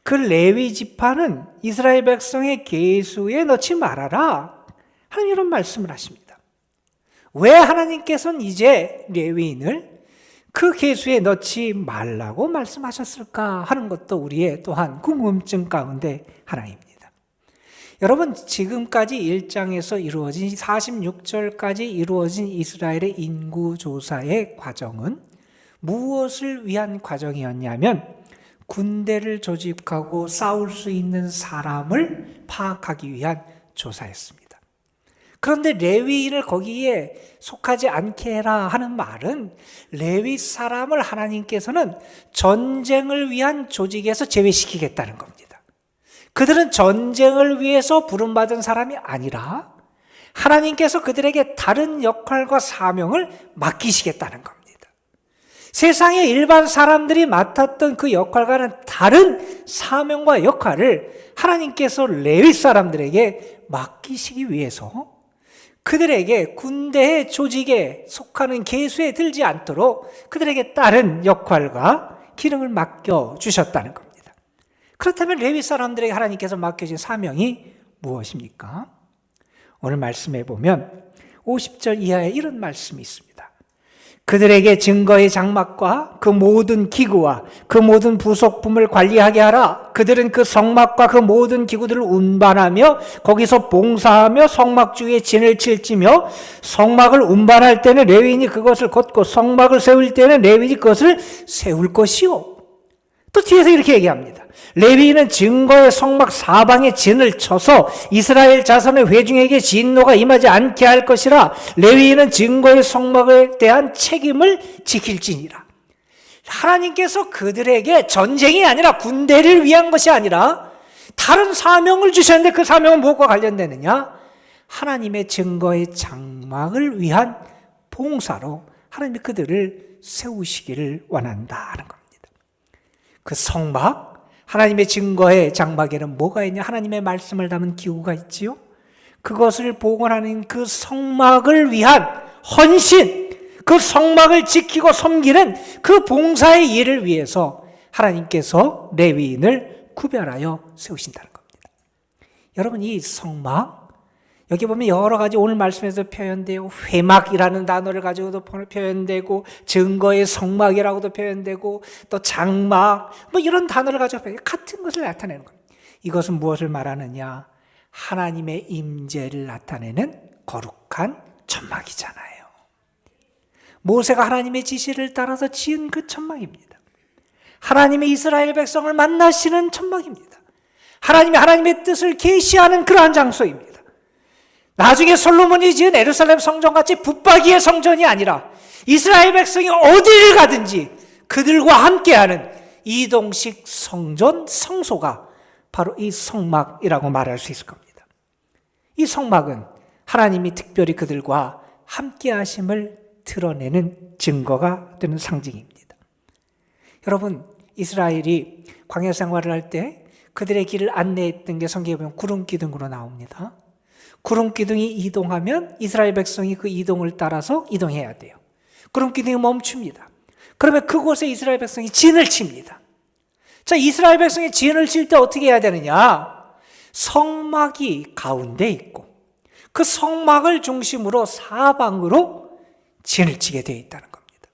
H: 그 레위 지파는 이스라엘 백성의 계수에 넣지 말아라. 하나님 이런 말씀을 하십니다. 왜 하나님께서는 이제 레위인을 그 계수에 넣지 말라고 말씀하셨을까 하는 것도 우리의 또한 궁금증 가운데 하나입니다. 여러분, 지금까지 1장에서 이루어진 46절까지 이루어진 이스라엘의 인구조사의 과정은 무엇을 위한 과정이었냐면 군대를 조직하고 싸울 수 있는 사람을 파악하기 위한 조사였습니다. 그런데 레위인을 거기에 속하지 않게 해라 하는 말은 레위 사람을 하나님께서는 전쟁을 위한 조직에서 제외시키겠다는 겁니다. 그들은 전쟁을 위해서 부름받은 사람이 아니라 하나님께서 그들에게 다른 역할과 사명을 맡기시겠다는 겁니다. 세상의 일반 사람들이 맡았던 그 역할과는 다른 사명과 역할을 하나님께서 레위 사람들에게 맡기시기 위해서 그들에게 군대의 조직에 속하는 계수에 들지 않도록 그들에게 다른 역할과 기능을 맡겨주셨다는 겁니다. 그렇다면 레위 사람들에게 하나님께서 맡겨진 사명이 무엇입니까? 오늘 말씀해 보면 50절 이하에 이런 말씀이 있습니다. 그들에게 증거의 장막과 그 모든 기구와 그 모든 부속품을 관리하게 하라. 그들은 그 성막과 그 모든 기구들을 운반하며 거기서 봉사하며 성막 주위에 진을 칠지며 성막을 운반할 때는 레위인이 그것을 걷고 성막을 세울 때는 레위인이 그것을 세울 것이요. 또 뒤에서 이렇게 얘기합니다. 레위인은 증거의 성막 사방에 진을 쳐서 이스라엘 자손의 회중에게 진노가 임하지 않게 할 것이라. 레위인은 증거의 성막에 대한 책임을 지킬지니라. 하나님께서 그들에게 전쟁이 아니라 군대를 위한 것이 아니라 다른 사명을 주셨는데 그 사명은 무엇과 관련되느냐? 하나님의 증거의 장막을 위한 봉사로 하나님이 그들을 세우시기를 원한다는 겁니다. 그 성막, 하나님의 증거의 장막에는 뭐가 있냐? 하나님의 말씀을 담은 기구가 있지요. 그것을 복원하는 그 성막을 위한 헌신, 그 성막을 지키고 섬기는 그 봉사의 일을 위해서 하나님께서 레위인을 구별하여 세우신다는 겁니다. 여러분, 이 성막, 여기 보면 여러 가지 오늘 말씀에서 표현되고 회막이라는 단어를 가지고도 표현되고 증거의 성막이라고도 표현되고 또 장막 뭐 이런 단어를 가지고 같은 것을 나타내는 겁니다. 이것은 무엇을 말하느냐? 하나님의 임재를 나타내는 거룩한 천막이잖아요. 모세가 하나님의 지시를 따라서 지은 그 천막입니다. 하나님의 이스라엘 백성을 만나시는 천막입니다. 하나님의 뜻을 계시하는 그러한 장소입니다. 나중에 솔로몬이 지은 예루살렘 성전같이 붙박이의 성전이 아니라 이스라엘 백성이 어디를 가든지 그들과 함께하는 이동식 성전 성소가 바로 이 성막이라고 말할 수 있을 겁니다. 이 성막은 하나님이 특별히 그들과 함께하심을 드러내는 증거가 되는 상징입니다. 여러분, 이스라엘이 광야 생활을 할 때 그들의 길을 안내했던 게 성경에 보면 구름 기둥으로 나옵니다. 구름 기둥이 이동하면 이스라엘 백성이 그 이동을 따라서 이동해야 돼요. 구름 기둥이 멈춥니다. 그러면 그곳에 이스라엘 백성이 진을 칩니다. 자, 이스라엘 백성이 진을 칠 때 어떻게 해야 되느냐? 성막이 가운데 있고 그 성막을 중심으로 사방으로 진을 치게 되어 있다는 겁니다.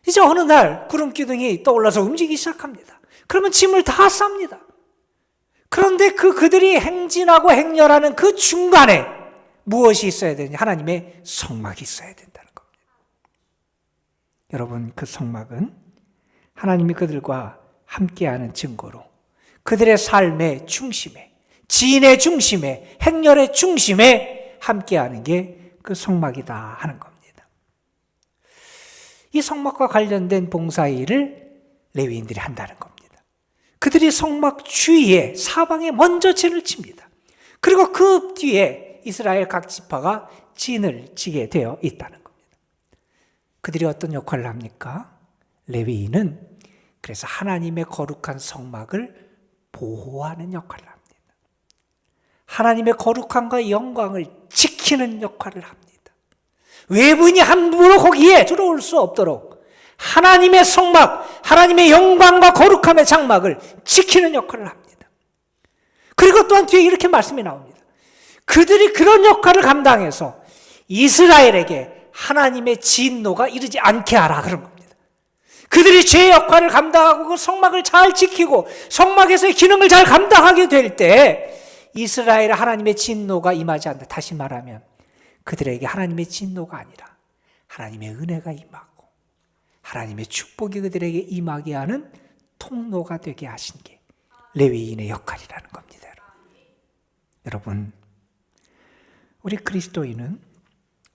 H: 이제 어느 날 구름 기둥이 떠올라서 움직이기 시작합니다. 그러면 짐을 다 쌉니다. 그런데 그들이 행진하고 행렬하는 그 중간에 무엇이 있어야 되느냐? 하나님의 성막이 있어야 된다는 겁니다. 여러분, 그 성막은 하나님이 그들과 함께하는 증거로 그들의 삶의 중심에, 지인의 중심에, 행렬의 중심에 함께하는 게 그 성막이다 하는 겁니다. 이 성막과 관련된 봉사일을 레위인들이 한다는 겁니다. 그들이 성막 주위에 사방에 먼저 진을 칩니다. 그리고 그 뒤에 이스라엘 각 지파가 진을 치게 되어 있다는 겁니다. 그들이 어떤 역할을 합니까? 레위인은 그래서 하나님의 거룩한 성막을 보호하는 역할을 합니다. 하나님의 거룩함과 영광을 지키는 역할을 합니다. 외부인이 함부로 거기에 들어올 수 없도록 하나님의 성막, 하나님의 영광과 거룩함의 장막을 지키는 역할을 합니다. 그리고 또한 뒤에 이렇게 말씀이 나옵니다. 그들이 그런 역할을 감당해서 이스라엘에게 하나님의 진노가 이르지 않게 하라 그런 겁니다. 그들이 죄의 역할을 감당하고 그 성막을 잘 지키고 성막에서의 기능을 잘 감당하게 될 때 이스라엘 하나님의 진노가 임하지 않는다. 다시 말하면 그들에게 하나님의 진노가 아니라 하나님의 은혜가 임하고 하나님의 축복이 그들에게 임하게 하는 통로가 되게 하신 게 레위인의 역할이라는 겁니다. 여러분, 우리 그리스도인은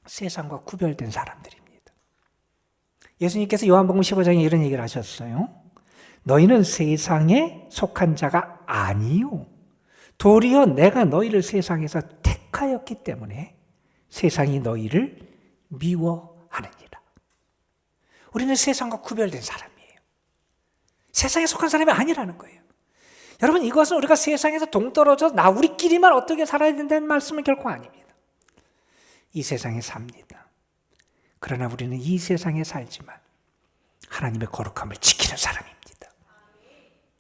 H: 세상과 구별된 사람들입니다. 예수님께서 요한복음 15장에 이런 얘기를 하셨어요. 너희는 세상에 속한 자가 아니요 도리어 내가 너희를 세상에서 택하였기 때문에 세상이 너희를 미워하느니라. 우리는 세상과 구별된 사람이에요. 세상에 속한 사람이 아니라는 거예요. 여러분, 이것은 우리가 세상에서 동떨어져 우리끼리만 어떻게 살아야 된다는 말씀은 결코 아닙니다. 이 세상에 삽니다. 그러나 우리는 이 세상에 살지만 하나님의 거룩함을 지키는 사람입니다.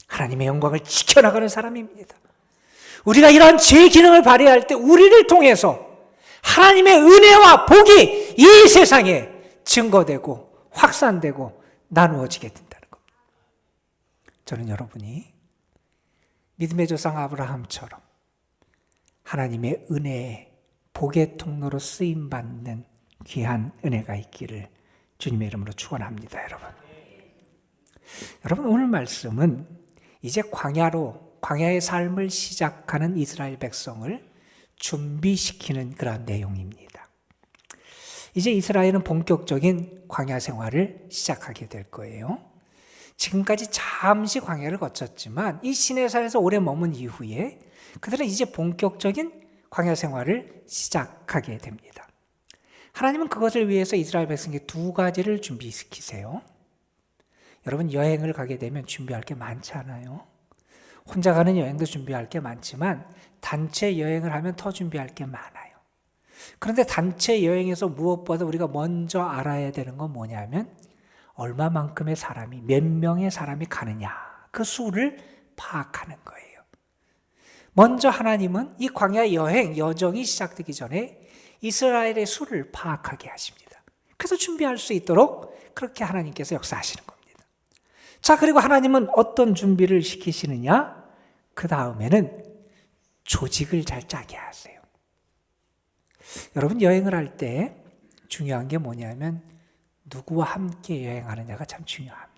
H: 하나님의 영광을 지켜나가는 사람입니다. 우리가 이러한 죄의 기능을 발휘할 때 우리를 통해서 하나님의 은혜와 복이 이 세상에 증거되고 확산되고 나누어지게 된다는 겁니다. 저는 여러분이 믿음의 조상 아브라함처럼 하나님의 은혜의 복의 통로로 쓰임받는 귀한 은혜가 있기를 주님의 이름으로 축원합니다. 여러분, 오늘 말씀은 이제 광야의 삶을 시작하는 이스라엘 백성을 준비시키는 그런 내용입니다. 이제 이스라엘은 본격적인 광야 생활을 시작하게 될 거예요. 지금까지 잠시 광야를 거쳤지만 이 시내산에서 오래 머문 이후에 그들은 이제 본격적인 광야 생활을 시작하게 됩니다. 하나님은 그것을 위해서 이스라엘 백성에게 두 가지를 준비시키세요. 여러분, 여행을 가게 되면 준비할 게 많잖아요. 혼자 가는 여행도 준비할 게 많지만 단체 여행을 하면 더 준비할 게 많아요. 그런데 단체 여행에서 무엇보다 우리가 먼저 알아야 되는 건 뭐냐면 얼마만큼의 사람이, 몇 명의 사람이 가느냐, 그 수를 파악하는 거예요. 먼저 하나님은 이 광야 여정이 시작되기 전에 이스라엘의 수를 파악하게 하십니다. 그래서 준비할 수 있도록 그렇게 하나님께서 역사하시는 겁니다. 자, 그리고 하나님은 어떤 준비를 시키시느냐? 그 다음에는 조직을 잘 짜게 하세요. 여러분, 여행을 할 때 중요한 게 뭐냐면 누구와 함께 여행하느냐가 참 중요합니다.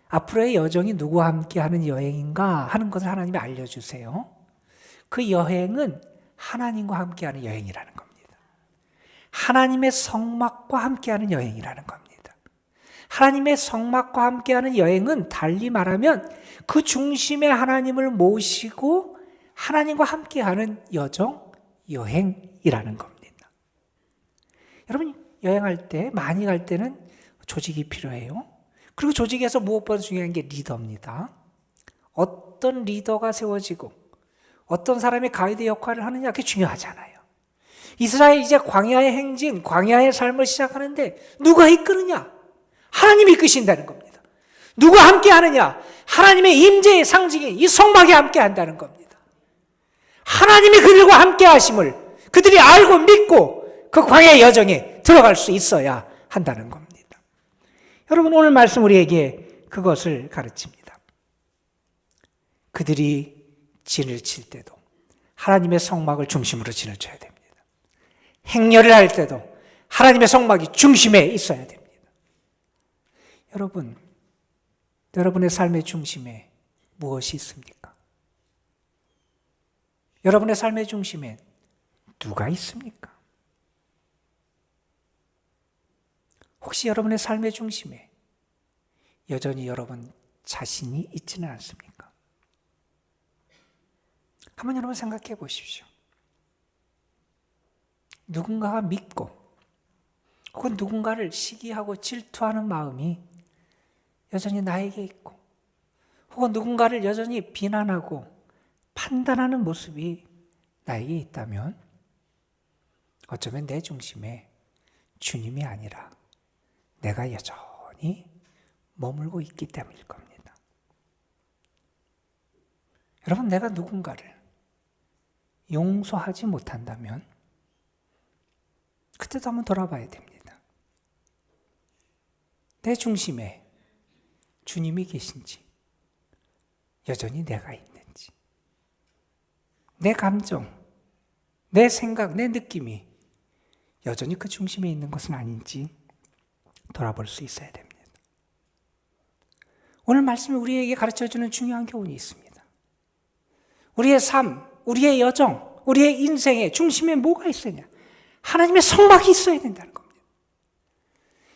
H: 앞으로의 여정이 누구와 함께 하는 여행인가 하는 것을 하나님이 알려주세요. 그 여행은 하나님과 함께하는 여행이라는 겁니다. 하나님의 성막과 함께하는 여행이라는 겁니다. 하나님의 성막과 함께하는 여행은 달리 말하면 그 중심에 하나님을 모시고 하나님과 함께하는 여행이라는 겁니다. 여러분, 여행할 때, 많이 갈 때는 조직이 필요해요. 그리고 조직에서 무엇보다 중요한 게 리더입니다. 어떤 리더가 세워지고 어떤 사람이 가이드 역할을 하느냐, 그게 중요하잖아요. 이스라엘 이제 광야의 행진, 광야의 삶을 시작하는데 누가 이끄느냐? 하나님이 이끄신다는 겁니다. 누가 함께 하느냐? 하나님의 임재의 상징이 이 성막에 함께 한다는 겁니다. 하나님이 그들과 함께 하심을 그들이 알고 믿고 그 광야의 여정에 들어갈 수 있어야 한다는 겁니다. 여러분, 오늘 말씀 우리에게 그것을 가르칩니다. 그들이 진을 칠 때도 하나님의 성막을 중심으로 진을 쳐야 됩니다. 행렬을 할 때도 하나님의 성막이 중심에 있어야 됩니다. 여러분, 여러분의 삶의 중심에 무엇이 있습니까? 여러분의 삶의 중심에 누가 있습니까? 혹시 여러분의 삶의 중심에 여전히 여러분 자신이 있지는 않습니까? 한번 여러분 생각해 보십시오. 누군가가 믿고 혹은 누군가를 시기하고 질투하는 마음이 여전히 나에게 있고, 혹은 누군가를 여전히 비난하고 판단하는 모습이 나에게 있다면 어쩌면 내 중심에 주님이 아니라 내가 여전히 머물고 있기 때문일 겁니다. 여러분, 내가 누군가를 용서하지 못한다면 그때도 한번 돌아봐야 됩니다. 내 중심에 주님이 계신지, 여전히 내가 있는지, 내 감정, 내 생각, 내 느낌이 여전히 그 중심에 있는 것은 아닌지 돌아볼 수 있어야 됩니다. 오늘 말씀이 우리에게 가르쳐주는 중요한 교훈이 있습니다. 우리의 삶, 우리의 여정, 우리의 인생의 중심에 뭐가 있어야 하냐? 하나님의 성막이 있어야 된다는 겁니다.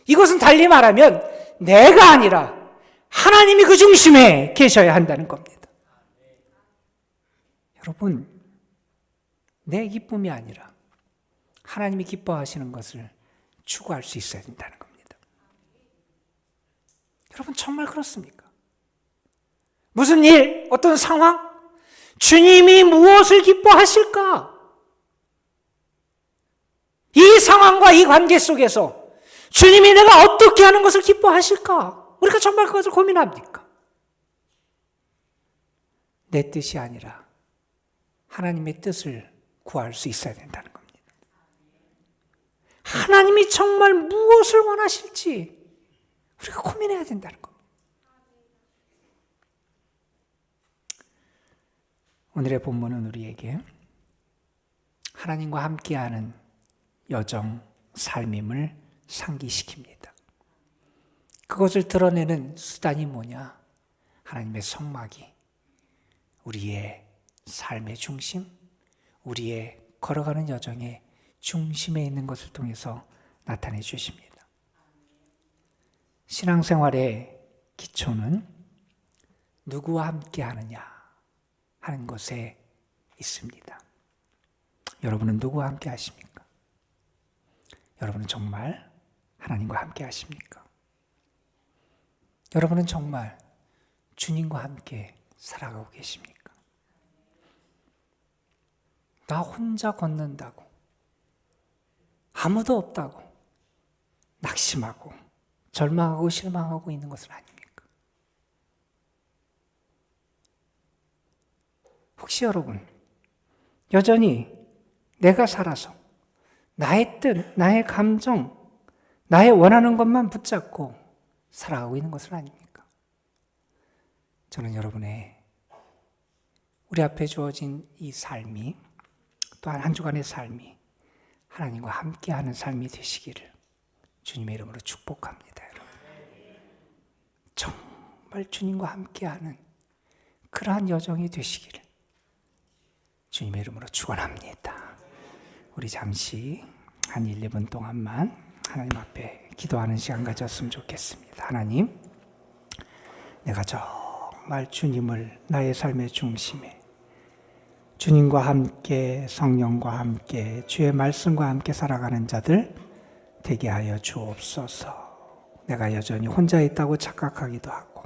H: 이것은 달리 말하면 내가 아니라 하나님이 그 중심에 계셔야 한다는 겁니다. 여러분, 내 기쁨이 아니라 하나님이 기뻐하시는 것을 추구할 수 있어야 된다는 겁니다. 여러분, 정말 그렇습니까? 무슨 일, 어떤 상황, 주님이 무엇을 기뻐하실까? 이 상황과 이 관계 속에서 주님이 내가 어떻게 하는 것을 기뻐하실까? 우리가 정말 그것을 고민합니까? 내 뜻이 아니라 하나님의 뜻을 구할 수 있어야 된다는 겁니다. 하나님이 정말 무엇을 원하실지 우리가 고민해야 된다는 겁니다. 오늘의 본문은 우리에게 하나님과 함께하는 여정, 삶임을 상기시킵니다. 그것을 드러내는 수단이 뭐냐? 하나님의 성막이 우리의 삶의 중심, 우리의 걸어가는 여정의 중심에 있는 것을 통해서 나타내 주십니다. 신앙생활의 기초는 누구와 함께 하느냐 하는 것에 있습니다. 여러분은 누구와 함께 하십니까? 여러분은 정말 하나님과 함께 하십니까? 여러분은 정말 주님과 함께 살아가고 계십니까? 나 혼자 걷는다고, 아무도 없다고 낙심하고 절망하고 실망하고 있는 것은 아닙니까? 혹시 여러분, 여전히 내가 살아서 나의 뜻, 나의 감정, 나의 원하는 것만 붙잡고 살아가고 있는 것은 아닙니까? 저는 여러분의 우리 앞에 주어진 이 삶이, 또한 한 주간의 삶이 하나님과 함께하는 삶이 되시기를 주님의 이름으로 축복합니다. 여러분, 정말 주님과 함께하는 그러한 여정이 되시기를 주님의 이름으로 축원합니다. 우리 잠시 한 1, 2분 동안만 하나님 앞에 기도하는 시간 가졌으면 좋겠습니다. 하나님, 내가 정말 주님을 나의 삶의 중심에, 주님과 함께, 성령과 함께, 주의 말씀과 함께 살아가는 자들 되게 하여 주옵소서. 내가 여전히 혼자 있다고 착각하기도 하고,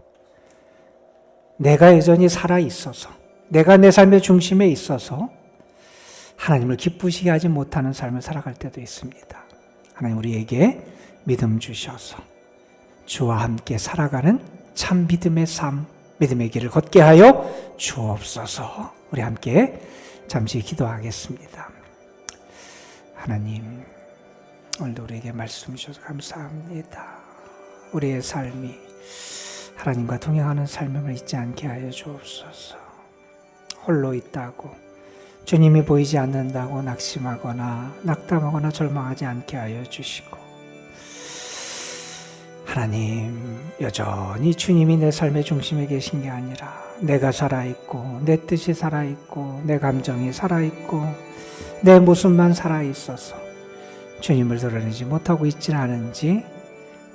H: 내가 여전히 살아있어서, 내가 내 삶의 중심에 있어서 하나님을 기쁘시게 하지 못하는 삶을 살아갈 때도 있습니다. 하나님, 우리에게 믿음 주셔서 주와 함께 살아가는 참 믿음의 삶, 믿음의 길을 걷게 하여 주옵소서. 우리 함께 잠시 기도하겠습니다. 하나님, 오늘도 우리에게 말씀 주셔서 감사합니다. 우리의 삶이 하나님과 동행하는 삶임을 잊지 않게 하여 주옵소서. 홀로 있다고, 주님이 보이지 않는다고 낙심하거나 낙담하거나 절망하지 않게 하여 주시고, 하나님, 여전히 주님이 내 삶의 중심에 계신 게 아니라 내가 살아있고, 내 뜻이 살아있고, 내 감정이 살아있고, 내 모습만 살아있어서 주님을 드러내지 못하고 있지는 않은지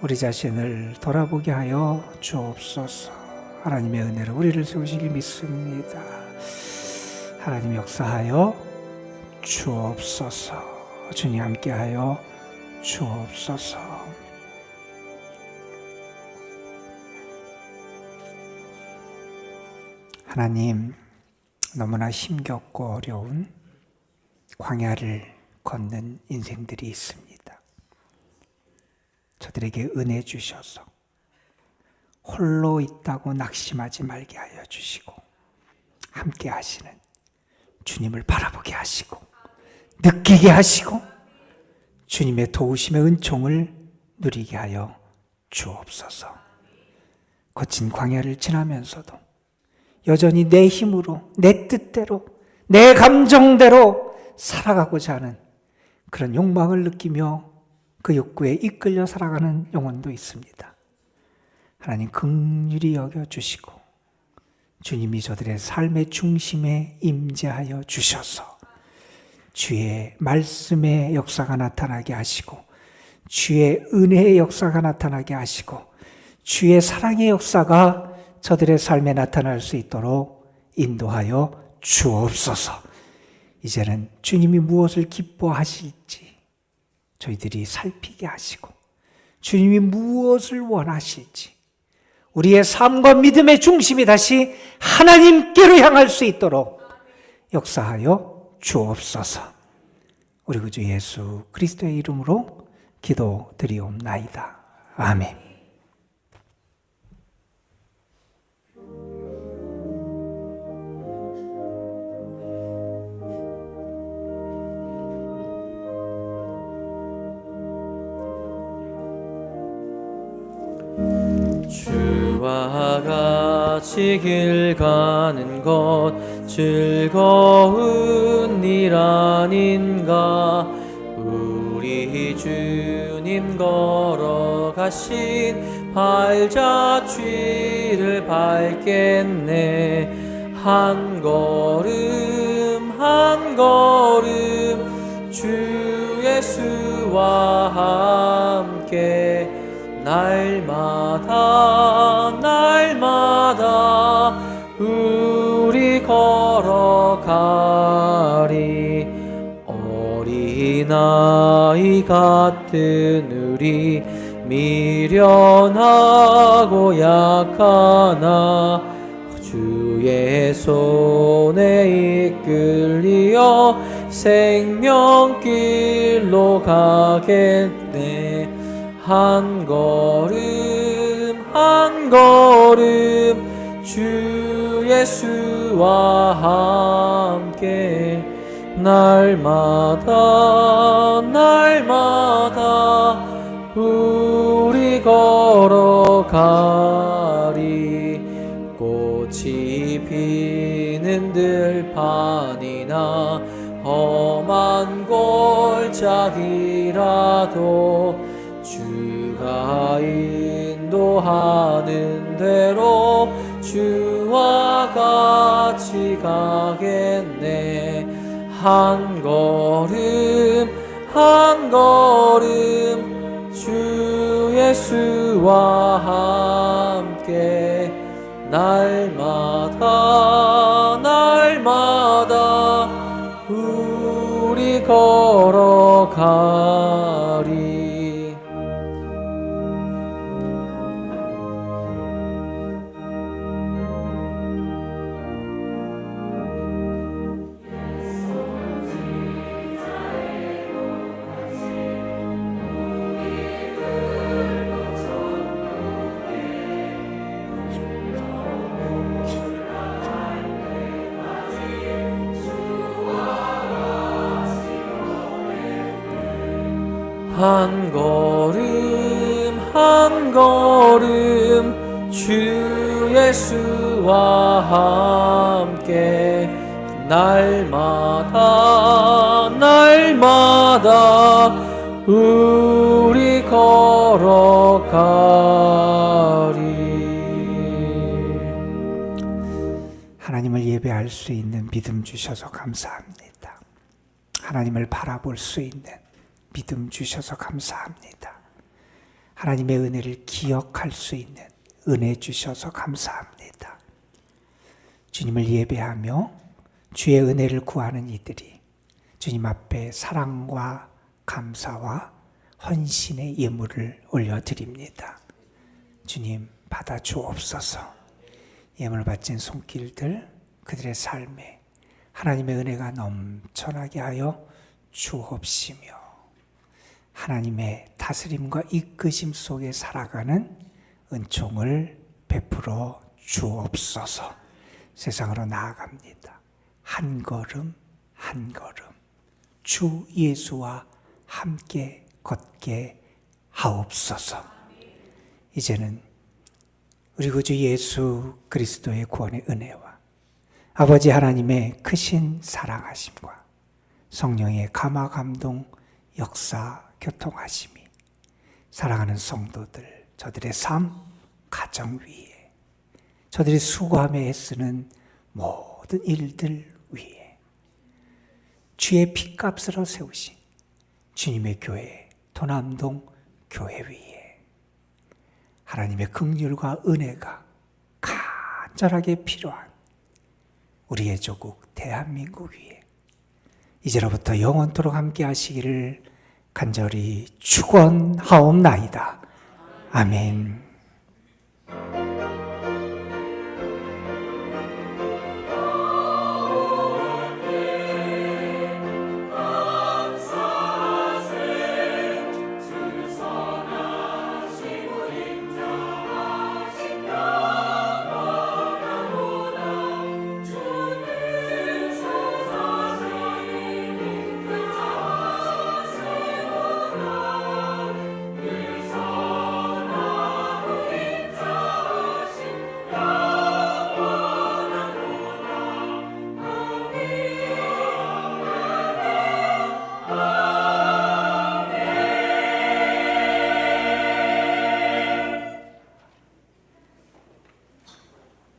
H: 우리 자신을 돌아보게 하여 주옵소서. 하나님의 은혜로 우리를 세우시기 믿습니다. 하나님, 역사하여 주옵소서. 주님 함께하여 주옵소서. 하나님, 너무나 힘겹고 어려운 광야를 걷는 인생들이 있습니다. 저들에게 은혜 주셔서 홀로 있다고 낙심하지 말게 하여 주시고, 함께 하시는 주님을 바라보게 하시고, 느끼게 하시고, 주님의 도우심의 은총을 누리게 하여 주옵소서. 거친 광야를 지나면서도 여전히 내 힘으로, 내 뜻대로, 내 감정대로 살아가고자 하는 그런 욕망을 느끼며 그 욕구에 이끌려 살아가는 영혼도 있습니다. 하나님 긍휼히 여겨주시고 주님이 저들의 삶의 중심에 임재하여 주셔서 주의 말씀의 역사가 나타나게 하시고, 주의 은혜의 역사가 나타나게 하시고, 주의 사랑의 역사가 저들의 삶에 나타날 수 있도록 인도하여 주옵소서. 이제는 주님이 무엇을 기뻐하실지 저희들이 살피게 하시고, 주님이 무엇을 원하실지 우리의 삶과 믿음의 중심이 다시 하나님께로 향할 수 있도록 역사하여 주옵소서. 우리 구주 예수 그리스도의 이름으로 기도드리옵나이다. 아멘.
A: 주와 같이 길 가는 것 즐거운 일 아닌가. 우리 주님 걸어가신 발자취를 밟겠네. 한 걸음 한 걸음 주 예수와 함께 날마다 날마다 우리 걸어가리. 어린아이 같은 우리 미련하고 약하나 주의 손에 이끌리어 생명길로 가겠네. 한 걸음 한 걸음 주 예수와 함께 날마다 날마다 우리 걸어가리. 꽃이 피는 들판이나 험한 골짜기라도 주가 인도하는 대로 주와 같이 가겠네. 한 걸음 한 걸음 주 예수와 함께 날마다 날마다 우리 걸어가리. 한 걸음 한 걸음 주 예수와 함께 날마다 날마다 우리 걸어가리.
H: 하나님을 예배할 수 있는 믿음 주셔서 감사합니다. 하나님을 바라볼 수 있는 믿음 주셔서 감사합니다. 하나님의 은혜를 기억할 수 있는 은혜 주셔서 감사합니다. 주님을 예배하며 주의 은혜를 구하는 이들이 주님 앞에 사랑과 감사와 헌신의 예물을 올려드립니다. 주님 받아 주옵소서. 예물 바친 손길들, 그들의 삶에 하나님의 은혜가 넘쳐나게 하여 주옵시며 하나님의 다스림과 이끄심 속에 살아가는 은총을 베풀어 주옵소서. 세상으로 나아갑니다. 한 걸음 한 걸음 주 예수와 함께 걷게 하옵소서. 이제는 우리 구주 예수 그리스도의 구원의 은혜와 아버지 하나님의 크신 사랑하심과 성령의 감화 감동 역사 교통하심이 사랑하는 성도들, 저들의 삶, 가정 위에, 저들이 수고하며 애쓰는 모든 일들 위에 주의 핏값으로 세우신 주님의 교회, 도남동 교회 위에 하나님의 긍휼과 은혜가 간절하게 필요한 우리의 조국 대한민국 위에 이제로부터 영원토록 함께 하시기를 간절히 축원하옵나이다. 아멘.